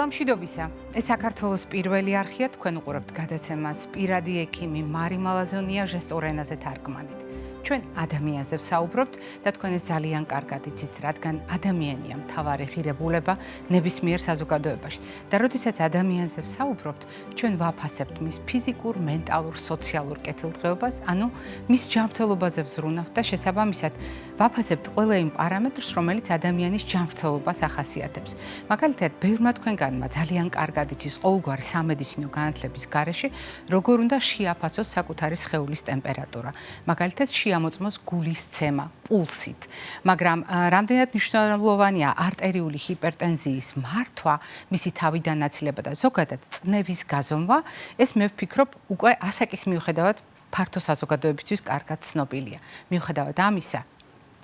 დილამშვიდობისა. ეს საქართველოს პირველი არხია, თქვენ უყურებთ გადაცემას პირადი ექიმი მარი მალაზონია ჟესტურ ენაზე თარგმანით. ჩვენ ადამიანზე ვსაუბრობთ და თქვენ ეს ძალიან კარგად იცით, რადგან ადამიანია მთავარი ღირებულება ნებისმიერ საზოგადოებაში. და როდესაც ადამიანზე ვსაუბრობთ, ჩვენ ვაფასებთ მის ფიზიკურ, მენტალურ, სოციალურ კეთილდღეობას, ანუ მის ჯანმრთელობაზე ვზრუნავთ და შესაბამისად ვაფასებთ ყველა იმ პარამეტრს, რომელიც ადამიანის ჯანმრთელობას ახასიათებს. მაგალითად, ბევრმა თქვენგანმა ძალიან კარგად იცის ყოველგვარი სამედიცინო განათლების გარეშე, როგორ უნდა შეაფასოს საკუთარი სხეულის ტემპერატურა. მაგალითად, შეამოწმოს გულის ცემა, პულსით. მაგრამ რამდენად მნიშვნელოვანია არტერიული ჰიპერტენზიის მართვა, მისი თავიდანაცილება და ზოგადად წნევის გაზომვა, ეს მე ვფიქრობ, უკვე ასაკის მიუხედავად ფართო საზოგადოებისთვის კარგად ცნობილია. მიუხედავად ამისა,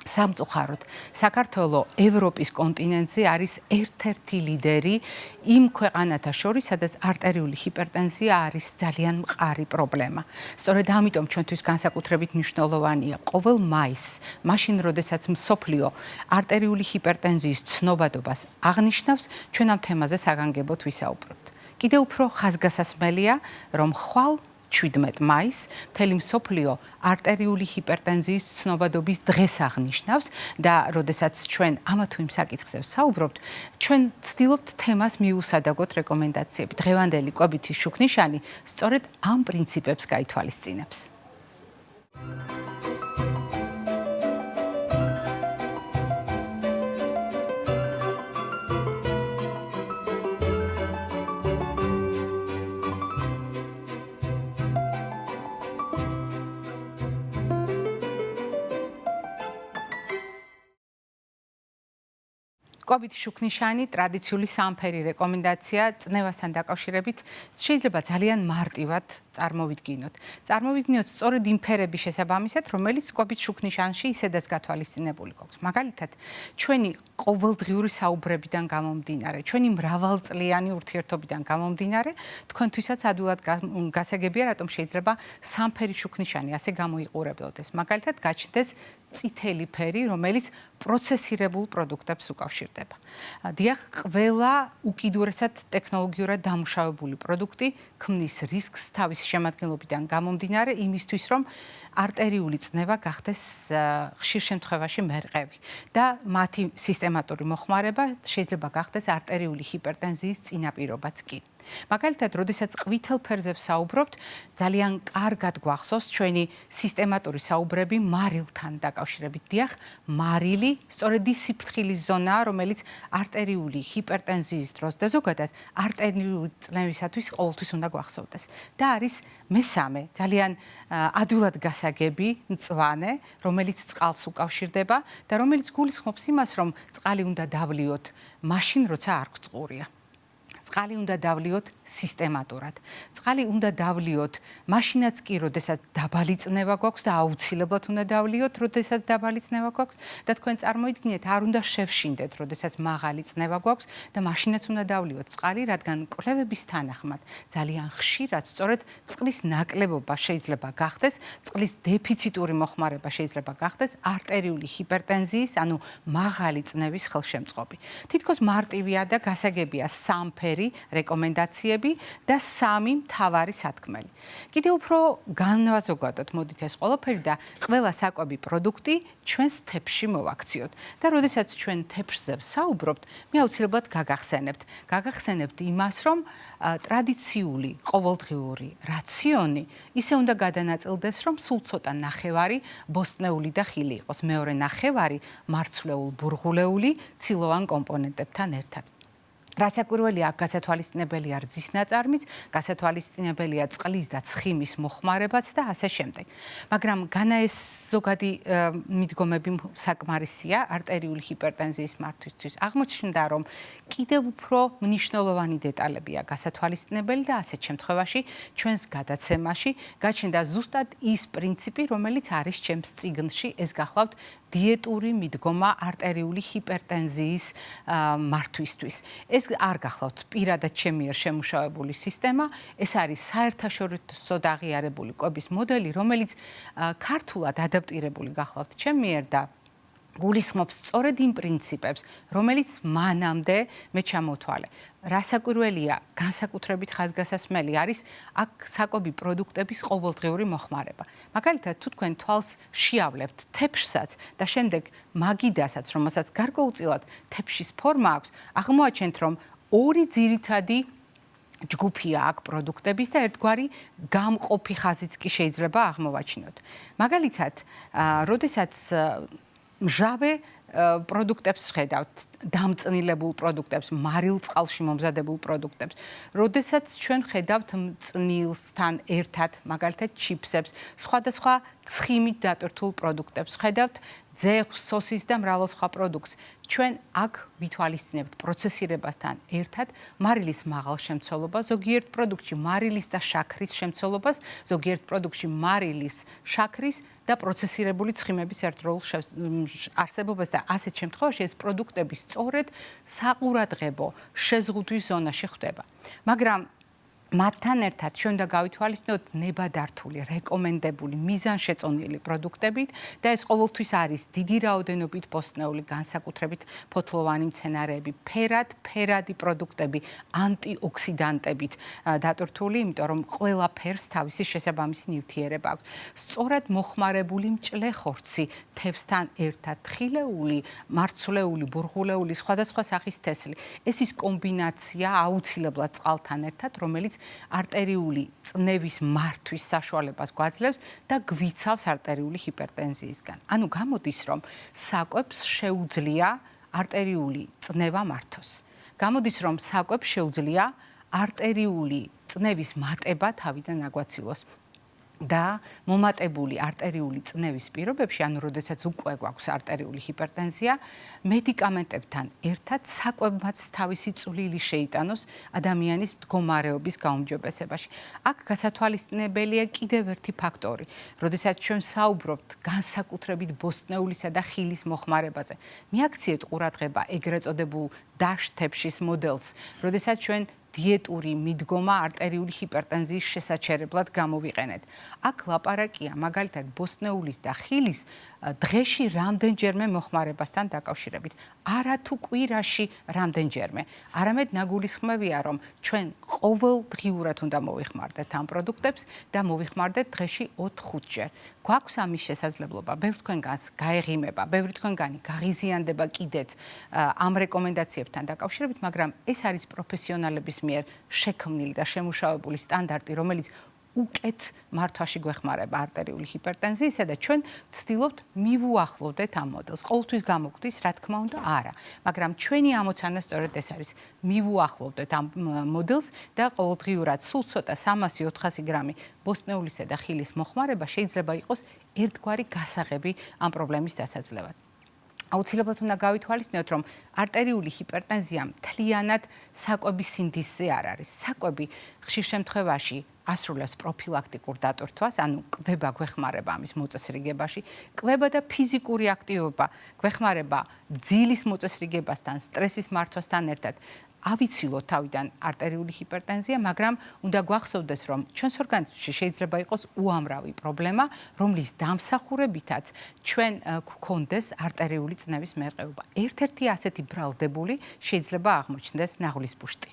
სამწუხაროდ, საქართველოს ევროპის კონტინენტზე არის ერთ-ერთი ლიდერი იმ ქვეყანათა შორის, სადაც არტერიული ჰიპერტენზია არის ძალიან მყარი პრობლემა. სწორედ ამიტომ ჩვენთვის განსაკუთრებით მნიშვნელოვანია ყოველ მაისს, მაშინ როდესაც მსოფლიო არტერიული ჰიპერტენზიის ცნობადობას აღნიშნავს, ჩვენ ამ თემაზე საგანგებოდ ვისაუბრებთ. კიდევ უფრო ხაზგასასმელია, რომ ხვალ 17 მაისს მთელი მსოფლიო არტერიული ჰიპერტენზიის ცნობადობის დღეს აღნიშნავს და როდესაც ჩვენ ამა თუ იმ საკითხზე ვსაუბრობთ, ჩვენ ცდილობთ თემას მიუსადაგოთ რეკომენდაციები. დღევანდელი კვებითი შუქნიშანი სწორედ ამ პრინციპებს გაითვალისწინებს. კვებითი შუქნიშანი ტრადიციული სამფერი რეკომენდაცია წნევასთან დაკავშირებით შეიძლება ძალიან მარტივად წარმოვიდგინოთ. წარმოვიდგინოთ სწორედ იმ ფერების შესაბამისად, რომელიც კვებით შუქნიშანში ისედაც გათვალისწინებული გვაქვს. მაგალითად, ჩვენი ყოველდღიური საუბრებიდან გამომდინარე, ჩვენი მრავალწლიანი ურთიერთობიდან გამომდინარე, თქვენთვისაც ადვილად გასაგებია, რატომ შეიძლება სამფერი შუქნიშანი ასე გამოიყურებოდეს. მაგალითად, გაჩნდეს წითელი ფერი, რომელიც პროცესირებულ პროდუქტებს უკავშირდება. დიახ, ყველა უკიდურესად ტექნოლოგიურად დამუშავებული პროდუქტი ქმნის რისკს თავის შემადგენლობიდან გამომდინარე იმისთვის, რომ არტერიული წნევა გახდეს ხშირ შემთხვევაში მერყევი და მათი სისტემატური მოხმარება შეიძლება გახდეს არტერიული ჰიპერტენზიის წინაპირობაც კი. მაგალითად, როდესაც ყვითელ ფერზე ვსაუბრობთ, ძალიან კარგად გვახსოვს ჩვენი სისტემატური საუბრები მარილთან დაკავშირებით. დიახ, მარილი სწორედ ის სიფრთხილის ზონაა, რომელიც არტერიული ჰიპერტენზიის დროს და ზოგადად არტერიული წნევისათვის ყოველთვის უნდა გვახსოვდეს. და არის მესამე, ძალიან ადვილად გასაგები მწვანე, რომელიც წყალს უკავშირდება და რომელიც გულისხმობს იმას, რომ წყალი უნდა დავლიოთ მაშინ, როცა არ გვწყურია. წყალი უნდა დავლიოთ სისტემატურად. წყალი უნდა დავლიოთ მაშინაც კი, როდესაც დაბალი წნევა გვაქვს და აუცილებლად უნდა დავლიოთ, როდესაც დაბალი წნევა გვაქვს და თქვენ წარმოიდგინეთ, არ უნდა შევშინდეთ, როდესაც მაღალი წნევა გვაქვს და მაშინაც უნდა დავლიოთ წყალი, რადგან კვლევების თანახმად ძალიან ხშირად სწორედ წყლის ნაკლებობა შეიძლება გახდეს, წყლის დეფიციტური მოხმარება შეიძლება გახდეს არტერიული ჰიპერტენზიის, ანუ მაღალი წნევის ხელშემწყობი. თითქოს მარტივია და გასაგებია სამფერი რეკომენდაციები და სამი მთავარი სათქმელი. კიდევ უფრო განვაზოგადოთ, მოდით ეს ყველაფერი და ყველა საკვები პროდუქტი ჩვენს თეფში მოვაქციოთ. და როდესაც ჩვენ თეფშზე ვსაუბრობთ, მე აუცილებლად გაგახსენებთ იმას, რომ ტრადიციული ყოველდღიური რაციონი ისე უნდა გადანაწილდეს, რომ სულ ცოტა ნახევარი ბოსტნეული და ხილი იყოს, მეორე ნახევარი მარცვლეულ ბურღულეული ცილოვან კომპონენტებთან ერთად. რასაკვირველია, აქ გასათვალისწინებელია რძის ნაწარმიც, გასათვალისწინებელია წყლის და ცხიმის მოხმარებაც და ასე შემდეგ. მაგრამ განა ეს ზოგადი მიდგომები საკმარისია არტერიული ჰიპერტენზიის მართვისთვის. აღმოჩნდა, რომ კიდევ უფრო მნიშვნელოვანი დეტალებია გასათვალისწინებელი და ასეთ შემთხვევაში ჩვენს გადაცემაში გაჩნდა ზუსტად ის პრინციპი, რომელიც არის ჩემს წიგნში, ეს გახლავთ დიეტური მიდგომა არტერიული ჰიპერტენზიის მართვისთვის. ეს არ გახლავთ პირადად ჩემი მიერ შემუშავებული სისტემა, ეს არის საერთაშორისო აღიარებული კვების მოდელი, რომელიც ქართულად ადაპტირებული გახლავთ ჩემ მიერ და გულისხმობს სწორედ იმ პრინციპებს, რომელიც მანამდე მე ჩამოთვალე. რასაკვირველია, განსაკუთრებით ხაზგასასმელი არის აქ საკვები პროდუქტების ყოველდღიური მოხმარება. მაგალითად, თუ თქვენ თვალს შეავლებთ თეფშსაც და შემდეგ მაგიდასაც, რომელსაც გარკვეულწილად თეფშის ფორმა აქვს, აღმოაჩენთ, რომ ორი ძირითადი ჯგუფია აქ პროდუქტების და ერთგვარი გამყოფი ხაზიც კი შეიძლება აღმოვაჩინოთ. მაგალითად, როდესაც მჟავე პროდუქტებს ვხედავთ, დამწნილებულ პროდუქტებს, მარილ წყალში მომზადებულ პროდუქტებს. როდესაც ჩვენ ხედავთ მწნილსთან ერთად, მაგალითად, ჩიფსებს, სხვადასხვა ცხიმით დატვირთულ პროდუქტებს, ხედავთ ძეხვს, სოსის და მრავალ სხვა პროდუქტს. ჩვენ აქ ვითვალისწინებთ პროცესირებასთან ერთად მარილის მაღალ შემცველობას, ზოგიერთ პროდუქტში მარილის და შაქრის შემცველობას, ზოგიერთ პროდუქტში მარილის, შაქრის და პროცესირებული ცხიმების ერთდროულ არსებობას და ასეთ შემთხვევაში ეს პროდუქტები სწორედ საყურადღებო შეზღუდვის ზონაში ხდება. მაგრამ მათთან ერთად ჩვენ უნდა გავითვალისწინოთ ნებადართული, რეკომენდებული, მიზანშეწონილი პროდუქტებით და ეს ყოველთვის არის დიდი რაოდენობით ბოსტნეული, განსაკუთრებით ფოთლოვანი მცენარეები, ფერადი პროდუქტები, ანტიოქსიდანტებით დატვირთული, იმიტომ რომ ყველა ფერს თავისი შესაბამისი ნივთიერება აქვს. სწორად მოხმარებული მჭლე ხორცი, თევზთან ერთად თხილეული, მარცვლეული, ბურღულეული, სხვადასხვა სახის თესლი. ეს ის კომბინაცია აუცილებლად წყალთან ერთად, რომელიც არტერიული წნევის მართვის საშუალებას გვაძლევს და გვიცავს არტერიული ჰიპერტენზიისგან. ანუ გამოდის, რომ საკვებს შეუძლია არტერიული წნევა მართოს. გამოდის, რომ საკვებს შეუძლია არტერიული წნევის მატება თავიდან აგვაცილოს. და მომატებული არტერიული წნევის პირობებში, ანუ როდესაც უკვე გვაქვს არტერიული ჰიპერტენზია, მედიკამენტებთან ერთად საკვებმაც თავისი წვლილი შეიტანოს ადამიანის მდგომარეობის გაუმჯობესებაში. აქ გასათვალისწინებელია კიდევ ერთი ფაქტორი. როდესაც ჩვენ საუბრობთ განსაკუთრებით ბოსტნეულისა და ხილის მოხმარებაზე, მიაქციეთ ყურადღება ეგრეთ წოდებულ დაშ-თეფშის მოდელს, როდესაც ჩვენ დიეტური მიდგომა არტერიული ჰიპერტენზიის შესაჩერებლად გამოვიყენეთ. აქ ლაპარაკია მაგალითად ბოსტნეულის და ხილის დღეში რამდენჯერმე მოხმარებასთან დაკავშირებით. არა თუ კვირაში რამდენჯერმე. არამედ ნაგულისხმევია, რომ ჩვენ ყოველდღიურად უნდა მოვიხმარდეთ ამ პროდუქტებს და მოვიხმარდეთ დღეში 4-5 ჯერ. გვაქვს ამის შესაძლებლობა, ბევრი თქვენგანს გაეღიმება, ბევრი თქვენგანი გაღიზიანდება კიდეც ამ რეკომენდაციებთან დაკავშირებით, მაგრამ ეს არის პროფესიონალების მიერ შექმნილი და შემუშავებული სტანდარტი, რომელიც უკეთ მართვაში გვეხმარება არტერიული ჰიპერტენზიისა და ჩვენ ვცდილობთ მივუახლოვდეთ ამ მოდელს. ყოველთვის გამოგვდის, რა თქმა უნდა, არა. მაგრამ ჩვენი ამოცანა სწორედ ეს არის, მივუახლოვდეთ ამ მოდელს და ყოველდღიურად სულ ცოტა 300-400 გრამი ბოსტნეულისა და ხილის მოხმარება შეიძლება იყოს ერთგვარი გასაღები ამ პრობლემის დასაძლევად. აუცილებლად უნდა გავითვალისწინოთ, რომ არტერიული ჰიპერტენზია მთლიანად საკვების სინდისზე არ არის. საკვები ხშირ შემთხვევაში ასრულებს პროფილაქტიკურ დატვირთვას, ანუ კვება გვეხმარება ამის მოწესრიგებაში, კვება და ფიზიკური აქტივობა გვეხმარება ძილის მოწესრიგებასთან, სტრესის მართვასთან ერთად. ავიცილოთ თავიდან არტერიული ჰიპერტენზია, მაგრამ უნდა გვახსოვდეს, რომ ჩვენს ორგანიზმში შეიძლება იყოს უამრავი პრობლემა, რომლის დამსახურებითაც ჩვენ გვქონდეს არტერიული წნევის მერყეობა. ერთ-ერთი ასეთი ბრალდებული შეიძლება აღმოჩნდეს ნაღლის ბუშტი.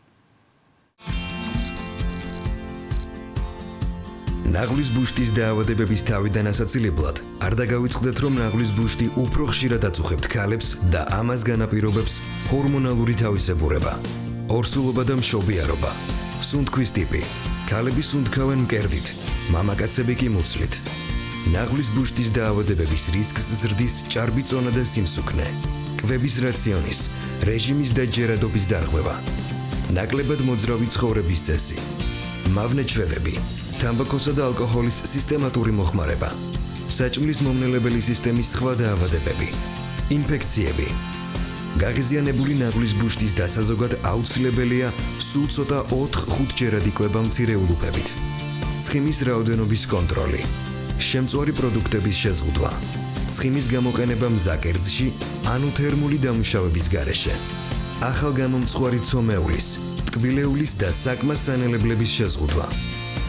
ნაღლის ბუშტის დაავადებების თავიდან ასაცილებლად არ დაგავიწყდეთ, რომ ნაღლის ბუშტი უფრო ხშირად აწუხებთ ქალებს და ამას განაპირობებს ჰორმონალური თავისებურება, ორსულობა და მშობიარობა, სუნთქვის ტიპი. ქალები სუნთქავენ მკერდით, მამაკაცები კი მუცლით. ნაღლის ბუშტის დაავადებების რისკს ზრდის ჭარბი წონა და სიმსუქნე, კვების რაციონის, რეჟიმის და ჯერადობის დარღვევა. ნაკლებად მოძრავი ცხოვრების წესი, მავნე ჩვევები, თამბაქოსა და ალკოჰოლის სისტემატური მოხმარება, საჭმლის მომნელებელი სისტემის სხვა დაავადებები, ინფექციები. გაღიზიანებული ნაღლის ბუშტის დასაზოგად აუცილებელია სულ ცოტა 4-5 ჯერად იკვება მცირე ულუფებით. ცხიმის რაოდენობის კონტროლი, შემწვარი პროდუქტების შეზღუდვა, ცხიმის გამოყენება მზაკერძში, ანუ თერმული დამუშავების გარეშე, ახალგამომწყვარი ცომეულის, ტკბილეულის და საკმას სანელებლების შეზღუდვა,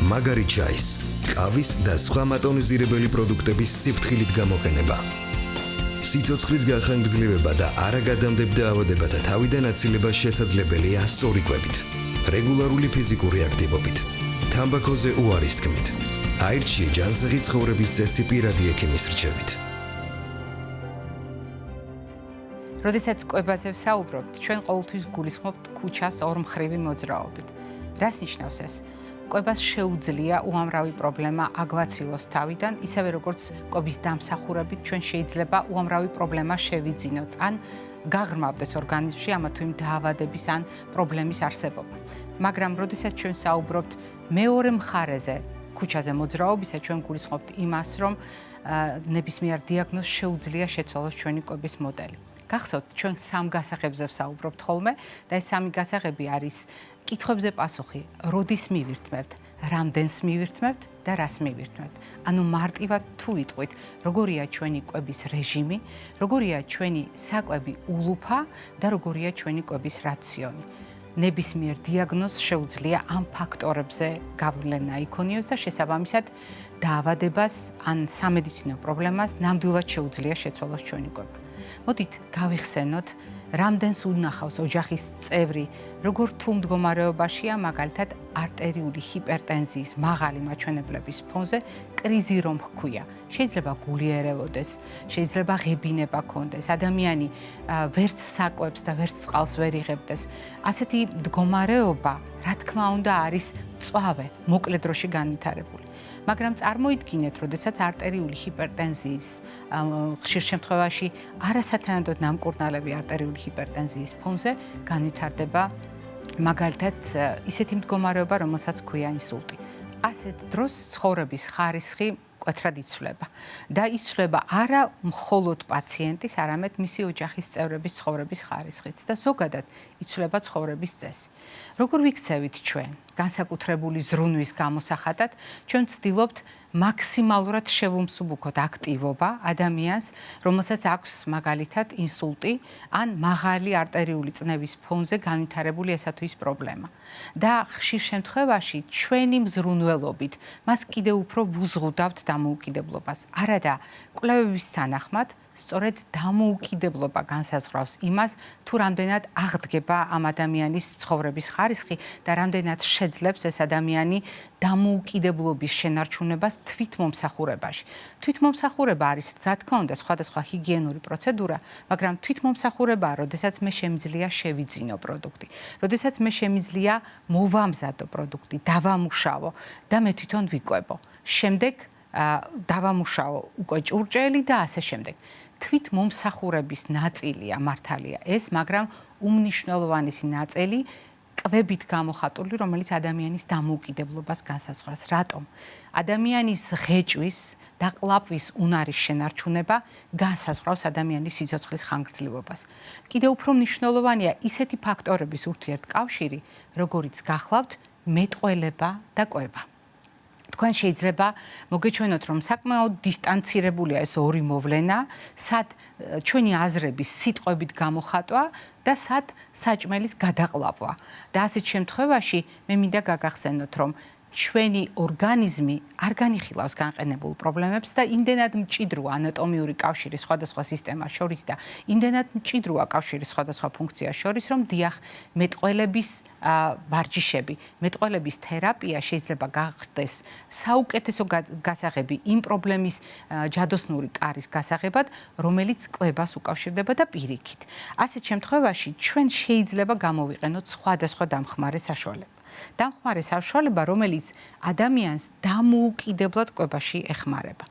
მაგარი ჩაის, ყავის და სხვა მატონიზირებელი პროდუქტების სიფრთხილით გამოყენება. სიცოცხლის გახანგრძლივება და არაგადამდებ დაავადებათა თავიდან აცილება შესაძლებელია სწორი კვებით, რეგულარული ფიზიკური აქტივობით, თამბაქოზე უარის თქმით, აირჩიე ჯანსაღი ცხოვრების წესი პირადი ექიმის რჩევით. როდესაც კვებაზე ვსაუბრობთ, ჩვენ ყოველთვის გულისხმობთ ქუჩას ორმხრივი მოძრაობით. რას ნიშნავს ეს? კვებას შეუძლია უამრავი პრობლემა აგვაცილოს თავიდან, ისევე როგორც კვების დამსახურებით ჩვენ შეიძლება უამრავი პრობლემა შევიძინოთ, ან გაღრმავდეს ორგანიზმში ამა თუ იმ დაავადების ან პრობლემის არსებობა. მაგრამ როდესაც ჩვენ საუბრობთ მეორე მხარეზე, ქუჩაზე მოძრაობისა, ჩვენ გულისხმობთ იმას, რომ ნებისმიერ დიაგნოზს შეუძლია შეცვალოს ჩვენი კვების მოდელი. გახსოვთ, ჩვენ სამ გასაღებზე ვსაუბრობთ ხოლმე და ეს სამი გასაღები არის კითხვებზე პასუხი, როდის მივირთმევთ, რამდენს მივირთმევთ და რას მივირთმევთ. ანუ მარტივად თუ ვიტყვით, როგორია ჩვენი კვების რეჟიმი, როგორია ჩვენი საკვები ულუფა და როგორია ჩვენი კვების რაციონი. ნებისმიერ დიაგნოზს შეუძლია ამ ფაქტორებზე გავლენა იქონიოს და შესაბამისად დაავადებას ან სამედიცინო პრობლემას ნამდვილად შეუძლია შეცვალოს ჩვენი კვება. მოდით გავიხსენოთ, რამდენს უნახავს ოჯახის წევრი, როგორ თუ მდგომარეობაშია მაგალითად არტერიული ჰიპერტენზიის მაღალი მაჩვენებლების ფონზე კრიზი რომ ჰქვია. შეიძლება გული ერევოდეს, შეიძლება ღებინება ქონდეს, ადამიანი ვერც საკვებს და ვერც წყალს ვერ იღებდეს. ასეთი მდგომარეობა, რა თქმა უნდა, არის მწვავე, მოკლე დროში განვითარებული. მაგრამ წარმოიდგინეთ, როდესაც არტერიული ჰიპერტენზიის ხშირ შემთხვევაში არასათანადოდ ნამკურნალები არტერიული ჰიპერტენზიის ფონზე განვითარდება მაგალითად ისეთი მდგომარეობა, რომელსაც ქვია ინსულტი. ასეთ დროს ცხოვრების ხარისხი მკვეთრად იცვლება და იცვლება არა მხოლოდ პაციენტის, არამედ მისი ოჯახის წევრების ცხოვრების ხარისხიც და ზოგადად იცვლება ცხოვრების წესი. როგორ ვიქცევით ჩვენ განსაკუთრებული ზრუნვის გამოსახატად, ჩვენ ვცდილობთ მაქსიმალურად შევუმსუბუქოთ აქტივობა ადამიანს, რომელსაც აქვს მაგალითად ინსულტი ან მაღალი არტერიული წნევის ფონზე განვითარებული ესა თუ ის პრობლემა. და ხშირ შემთხვევაში ჩვენი მზრუნველობით მას კიდევ უფრო ვუზღუდავთ დამოუკიდებლობას. არადა კვლევების თანახმად სწორედ დამოუკიდებლობა განსაზღვრავს იმას, თუ რამდენად აღდგება ამ ადამიანის ცხოვრების ხარისხი და რამდენად შეძლებს ეს ადამიანი დამოუკიდებლობის შენარჩუნებას თვითმომსახურებაში. თვითმომსახურება არის, რა თქმა უნდა, სხვადასხვა ჰიგიენური პროცედურა, მაგრამ თვითმომსახურებაა, როდესაც მე შემიძლია შევიძინო პროდუქტი, როდესაც მე შემიძლია მოვამზადო პროდუქტი, დავამუშავო და მე თვითონ ვიკვებო. შემდეგ დავამუშავო უკვე ჭურჭელი და ასე შემდეგ. თვითმომსახურების ნაწილია მართალია ეს, მაგრამ უმნიშვნელოვანესი ნაწილი კვებით გამოხატული, რომელიც ადამიანის დამოუკიდებლობას განსაზღვრავს. რატომ? ადამიანის ღეჭვის და ყლაპვის უნარის შენარჩუნება განსაზღვრავს ადამიანის სიცოცხლის ხანგრძლივობას. კიდევ უფრო მნიშვნელოვანია ისეთი ფაქტორების ურთიერთკავშირი, როგორიც გახლავთ მეტყველება და კვება. თქვენ შეიძლება მოგეჩვენოთ, რომ საკმაოდ დისტანცირებულია ეს ორი მოვლენა, სად ჩვენი აზრების სიტყვებით გამოხატვა და სად საჭმელის გადაყლაპვა. და ასეთ შემთხვევაში მე მინდა გაგახსენოთ, რომ ჩვენი ორგანიზმი არ განიხილავს განყენებულ პრობლემებს და იმდენად მჭიდროა ანატომიური კავშირი სხვადასხვა სისტემას შორის და იმდენად მჭიდროა კავშირი სხვადასხვა ფუნქციას შორის, რომ დიახ, მეტყველების ვარჯიშები, მეტყველების თერაპია შეიძლება გახდეს საუკეთესო გასაღები იმ პრობლემის ჯადოსნური კარის გასაღებად, რომელიც კვებას უკავშირდება და პირიქით. ასეთ შემთხვევაში ჩვენ შეიძლება გამოვიყენოთ სხვადასხვა დამხმარე საშუალება. დამხმარე საშუალება, რომელიც ადამიანს დამოუკიდებლად კვებაში ეხმარება.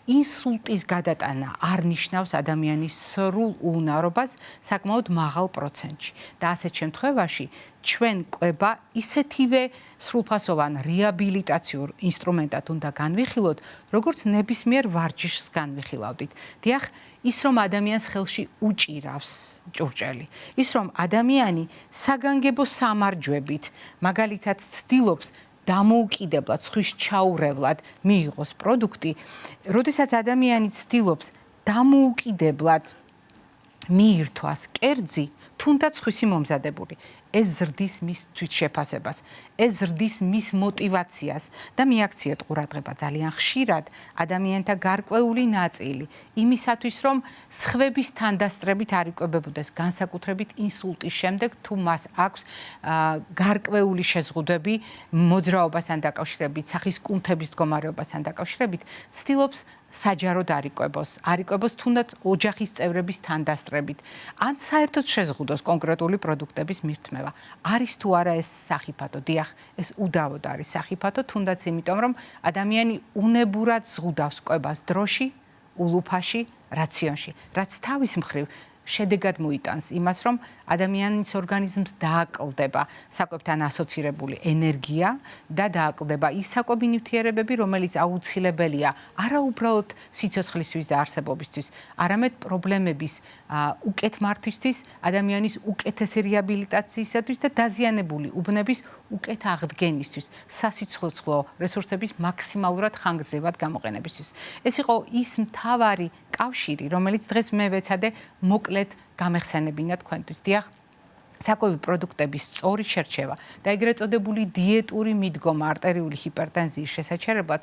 ინსულტის გადატანა არ ნიშნავს ადამიანის სრულ უნარობას საკმაოდ მაღალ პროცენტში და ასეთ შემთხვევაში ჩვენ კვება ისეთივე სრულფასოვან რეაბილიტაციურ ინსტრუმენტად უნდა განვიხილოთ, როგორც ნებისმიერ ვარჯიშს განვიხილავდით. დიახ, ის რომ ადამიანს ხელში უჭირავს ჭურჭელი, ის რომ ადამიანი საგანგებო სამარჯვებით, მაგალითად ცდილობს დამოუკიდებლად, სხვის ჩაურევლად მიიღოს პროდუქტი, როდესაც ადამიანი ცდილობს დამოუკიდებლად მიირთვას კერძი, თუნდაც სხვისი მომზადებული. ეს ზრდის მის თვითშეფასებას, ეს ზრდის მის мотивაციას და მიაქციეთ ყურადღება ძალიან ხშირად ადამიანთა გარკვეული ნაწილი იმისათვის, რომ სხვების თანდასწრებით არ იკვებებოდეს განსაკუთრებით ინსულტის შემდეგ, თუ მას აქვს გარკვეული შეზღუდვები მოძრაობასთან დაკავშირებით, სახის კუნთების მდგომარეობასთან დაკავშირებით, ცდილობს საჯაროდ არ იკვებოს თუნდაც ოჯახის წევრების თანდასწრებით, ან საერთოდ შეზღუდოს კონკრეტული პროდუქტების მირთმევა. არის თუ არა ეს სახიფათო? დიახ, ეს უდავოდ არის სახიფათო, თუნდაც იმიტომ, რომ ადამიანი უნებურად ზღუდავს კვებას დროში, ულუფაში, რაციონში, რაც თავის მხრივ შედეგად მოიტანს იმას, რომ ადამიანის ორგანიზმს დააკლდება საკვებთან ასოცირებული ენერგია და დააკლდება ის საკვები ნივთიერებები, რომელიც აუცილებელია არა უბრალოდ სიცოცხლისთვის და არსებობისთვის, არამედ პრობლემების უკეთ მართვისთვის, ადამიანის უკეთესი რეაბილიტაციისათვის და დაზიანებული უბნების უკეთ აღდგენისთვის, სასიცოცხლო რესურსების მაქსიმალურად ხანგრძლივად გამოყენებისთვის. ეს იყო ის მთავარი კავშირი, რომელიც დღეს მე ვეცადე მოკლედ გამეხსენებინა თქვენთვის. დიახ, საკვები პროდუქტების სწორი შერჩევა და ეგრეთ წოდებული დიეტური მიდგომა არტერიული ჰიპერტენზიის შესაჩერებლად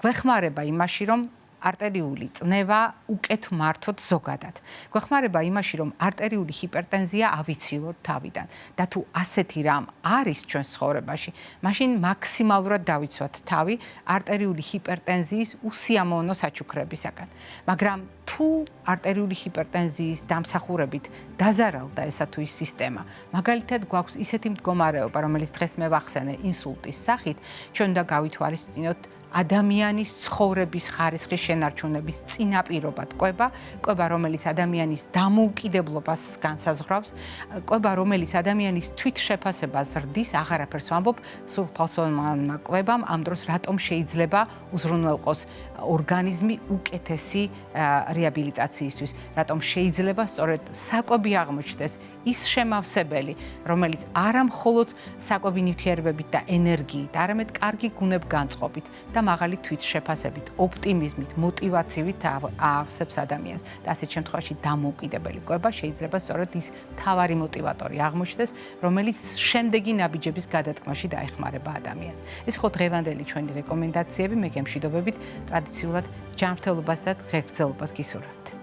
გვეხმარება იმაში, რომ არტერიული წნევა უკეთ მართოთ ზოგადად. გვეხმარება იმაში, რომ არტერიული ჰიპერტენზია ავიცილოთ თავიდან და თუ ასეთი რამ არის ჩვენს ცხოვრებაში, მაშინ მაქსიმალურად დავიცვათ თავი არტერიული ჰიპერტენზიის უსიამოვნო საჩუქრებისაგან. მაგრამ თუ არტერიული ჰიპერტენზიის დამსახურებით დაზარალდა ესა თუ ის სისტემა, მაგალითად გვაქვს ისეთი მდგომარეობა, რომელიც დღეს მე ვახსენე ინსულტის სახით, ჩვენ უნდა გავითვალისწინოთ ადამიანის ცხოვრების ხარისხის შენარჩუნების წინაპირობად კვება, რომელიც ადამიანის დამოუკიდებლობას განსაზღვრავს, კვება, რომელიც ადამიანის თვითშეფასებას ზრდის, აღარაფერს ვამბობ, სრულფასოვანმა კვებამ ამ დროს რატომ შეიძლება უზრუნველყოს ორგანიზმი უკეთესი რეაბილიტაციისთვის, რატომ შეიძლება სწორედ საკვები აღმოჩნდეს ის შემავსებელი, რომელიც არა მხოლოდ საკვები ნივთიერებებით და ენერგიით, არამედ კარგი გუნებგანწყობით და მაღალი თვითშეფასებით, ოპტიმიზმით, мотивაციით აავსებს ადამიანს. და ასეთ შემთხვევაში დამოუკიდებელი კვება შეიძლება სწორედ ის მთავარი мотиваტორი აღმოჩნდეს, რომელიც შემდეგი ნაბიჯების გადატკმაში დაეხმარება ადამიანს. ეს ხო დღევანდელი ჩვენი რეკომენდაციები, მე გემშვიდობებით ტრადიციულად ჯანმრთელობას და ღირსებას გისურვებთ.